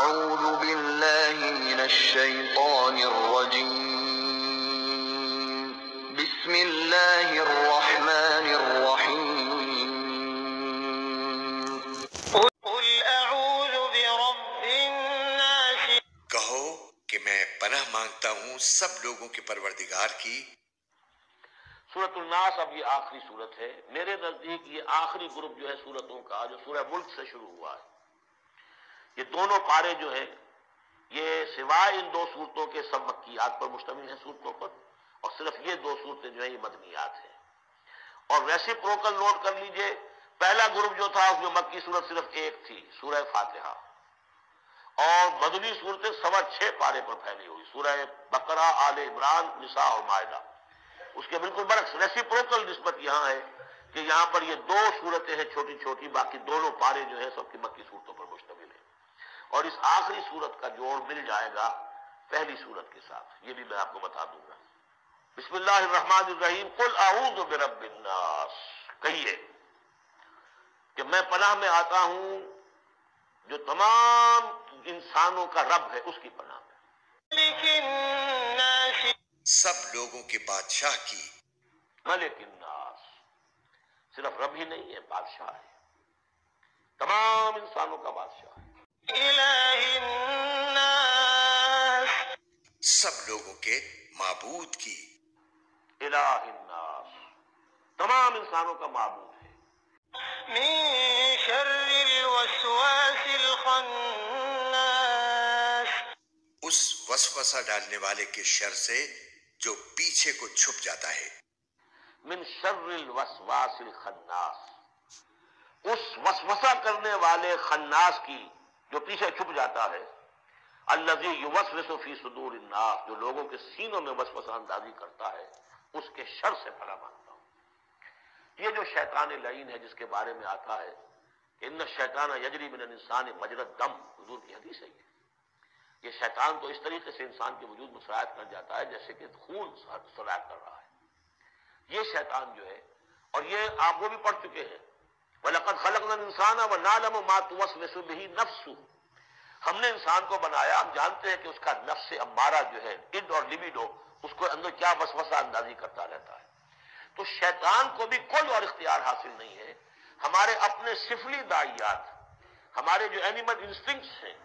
أعوذ بالله من الشيطان الرجيم بسم الله الرحمن الرحيم قل أعوذ برب الناس کہو کہ میں پناہ مانگتا ہوں سب لوگوں کے پروردگار کی۔ سورۃ الناس اب یہ آخری سورت ہے، میرے نزدیک یہ آخری گروپ جو ہے سورتوں کا جو سورہ ملک سے شروع ہوا ہے۔ یہ دونوں پارے جو ہیں یہ سوائے ان دو صورتوں کے سب مکیات پر مشتمل ہیں صورتوں پر، اور صرف یہ دو صورتیں جو ہیں یہ مدنیات ہیں۔ اور ریسیپروکل نوٹ کر لیجئے، پہلا گروپ جو تھا اس میں مکی صورت صرف ایک تھی، سورہ فاتحہ، اور مدنی صورتیں 6.25 پارے پر پھیلی ہوئی، سورہ بقرہ، آل عمران، نساء اور مائدہ۔ اس کے بالکل برعکس ریسیپروکل نسبت یہاں ہے کہ یہاں پر یہ دو صورتیں ہیں چھوٹی چھوٹی، باقی دونوں پارے جو ہیں سب کی مکی صورتوں پر مشتمل ہیں، اور اس آخری صورت کا جوڑ مل جائے گا پہلی صورت کے ساتھ، یہ بھی میں آپ کو بتا دوں گا۔ بسم اللہ الرحمن الرحیم، قل اعوذ برب الناس، کہیے کہ میں پناہ میں آتا ہوں جو تمام انسانوں کا رب ہے، اس کی پناہ میں۔ ملک الناس، سب لوگوں کے بادشاہ کی۔ ملک الناس، صرف رب ہی نہیں ہے، بادشاہ ہے، تمام انسانوں کا بادشاہ ہے۔ الہ الناس، سب لوگوں کے معبود کی۔ الہ الناس، تمام انسانوں کا معبود ہے۔ من شر الوسواس الخناس، اس وسوسہ ڈالنے والے کے شر سے جو پیچھے کو چھپ جاتا ہے۔ من شر الوسواس الخناس، اس وسوسہ کرنے والے خناس کی جو پیچھے چھپ جاتا ہے۔ الذی یوسوس فی صدور الناس، جو لوگوں کے سینوں میں وسوسہ اندازی کرتا ہے، اس کے شر سے پناہ مانگتا ہوں۔ یہ جو شیطان لعین ہے جس کے بارے میں آتا ہے کہ ان الشیطان یجری من الانسان مجری الدم، حضور کی حدیث ہے یہ شیطان تو اس طریقے سے انسان کے وجود میں سرایت کر جاتا ہے جیسے کہ خون سرایت کر رہا ہے۔ یہ شیطان جو ہے، اور یہ آپ وہ بھی پڑھ چکے ہیں، وَلَقَدْ خَلَقْنَا الْإِنسَانَ وَنَعْلَمُ مَا تُوَسْوِسُ بِهِ نَفْسُهُ، ہم نے انسان کو بنایا، ہم جانتے ہیں کہ اس کا نفس امارہ جو ہے، اڈ اور لیبیڈو، اس کو اندر کیا وسوسہ اندازی کرتا رہتا ہے۔ تو شیطان کو بھی کوئی اور اختیار حاصل نہیں ہے، ہمارے اپنے سفلی داعیات، ہمارے جو اینیمل انسٹنکٹس ہیں،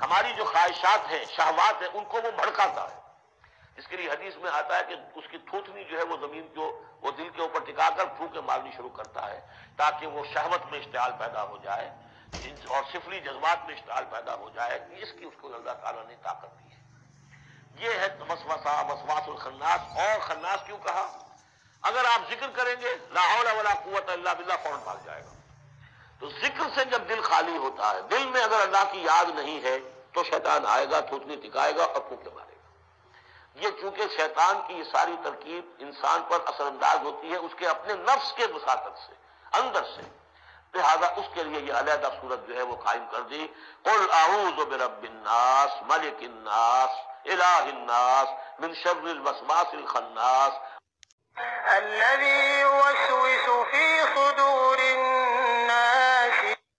ہماری جو خواہشات ہیں، شہوات ہیں، ان کو وہ بھڑکاتا ہے۔ اس کے لیے حدیث میں آتا ہے کہ اس کی تھوتنی جو ہے وہ زمین کو، وہ دل کے اوپر ٹکا کر پھونکے مارنی شروع کرتا ہے تاکہ وہ شہوت میں اشتعال پیدا ہو جائے اور سفلی جذبات میں اشتعال پیدا ہو جائے۔ اس کی اس کو اللہ تعالیٰ نے طاقت دی ہے۔ یہ ہے وسوسہ، وسواس الخناس۔ اور خناس کیوں کہا؟ اگر آپ ذکر کریں گے لا حول ولا قوت الا باللہ، فوراً بھاگ جائے گا۔ تو ذکر سے جب دل خالی ہوتا ہے، دل میں اگر اللہ کی یاد نہیں ہے تو شیطان آئے گا، تھوتنی ٹکائے گا اور پھونکے مارے گا۔ یہ چونکہ شیطان کی یہ ساری ترکیب انسان پر اثر انداز ہوتی ہے اس کے اپنے نفس کے وساطت سے، اندر سے، لہذا اس کے لیے یہ علیحدہ صورت جو ہے وہ قائم کر دی۔ قل اعوذ برب الناس، ملک الناس، الہ الناس، من شر الوسواس الخناس، الذي يوسوس في صدور الناس،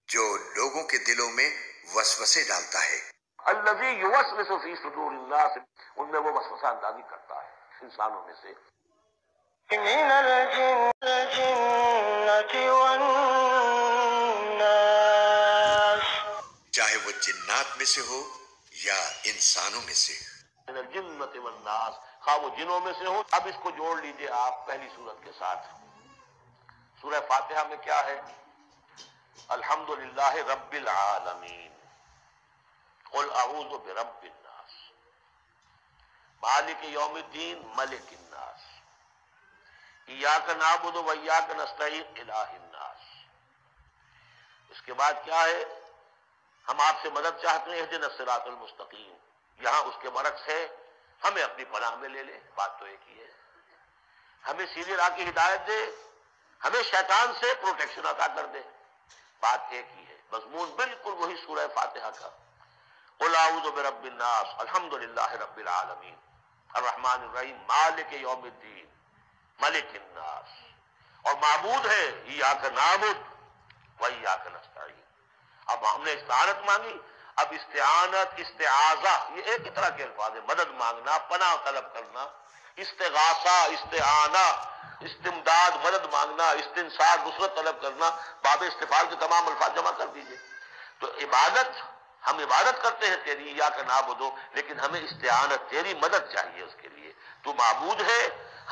جو لوگوں کے دلوں میں وسوسے ڈالتا ہے۔ الذی یوسوس فی صدور الناس، ان میں وہ وسوسہ اندازی کرتا ہے انسانوں میں سے۔ من الجنة والناس، چاہے وہ جنات میں سے ہو یا انسانوں میں سے۔ من الجنة والناس، خواہ وہ جنوں میں سے ہو۔ اب اس کو جوڑ لیجئے آپ پہلی صورت کے ساتھ۔ سورہ فاتحہ میں کیا ہے؟ الحمدللہ رب العالمین، قل اعوذ برب الناس، مالک یوم الدین، ملک الناس، ایاک نعبد و ایاک نستعین، الہ الناس۔ اس کے بعد کیا ہے؟ ہم آپ سے مدد چاہتے ہیں، اہدنا الصراط المستقیم۔ یہاں اس کے برعکس ہے، ہمیں اپنی پناہ میں لے لے، بات تو ایک ہی ہے۔ ہمیں سیدھی راہ کی ہدایت دے، ہمیں شیطان سے پروٹیکشن عطا کر دے، بات ایک ہی ہے، مضمون بالکل وہی سورہ فاتحہ کا۔ قل اعوذ برب الناس، الحمدللہ رب العالمین، الرحمن الرحیم، مالک یوم الدین، ملک الناس، اور معبود ہے ایاک نعبد و ایاک نستعین۔ اب ہم نے استعانت مانگی، اب استعانت، استعاذہ، یہ ایک ہی طرح کے الفاظ ہیں، مدد مانگنا، پناہ طلب کرنا، استغاثہ، استعانہ، استمداد، مدد مانگنا، استنصار، نصرت طلب کرنا، باب استفعال کے تمام الفاظ جمع کر دیجئے۔ تو عبادت، ہم عبادت کرتے ہیں تیری، ایاک نعبد، لیکن ہمیں استعانت، تیری مدد چاہیے اس کے لیے۔ تو معبود ہے،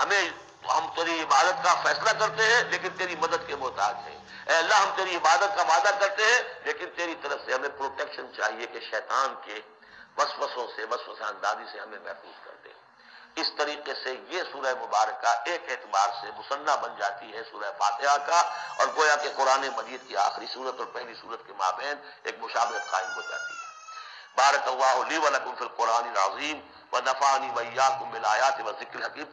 ہم تیری عبادت کا فیصلہ کرتے ہیں لیکن تیری مدد کے محتاج ہیں۔ اے اللہ، ہم تیری عبادت کا وعدہ کرتے ہیں لیکن تیری طرف سے ہمیں پروٹیکشن چاہیے کہ شیطان کے وسوسوں سے، وسوسہ اندازی سے ہمیں محفوظ کر دے۔ اس طریقے سے یہ سورہ مبارکہ ایک اعتبار سے مثنیٰ بن جاتی ہے سورہ فاتحہ کا، اور گویا کہ قرآن مجید کی آخری سورت اور پہلی سورت کے مابین ایک مشابہت قائم ہو جاتی ہے۔ بارک اللہ لی و لکم فی القرآن العظیم ونفعنی وإیاکم بالآیات والذکر الحکیم۔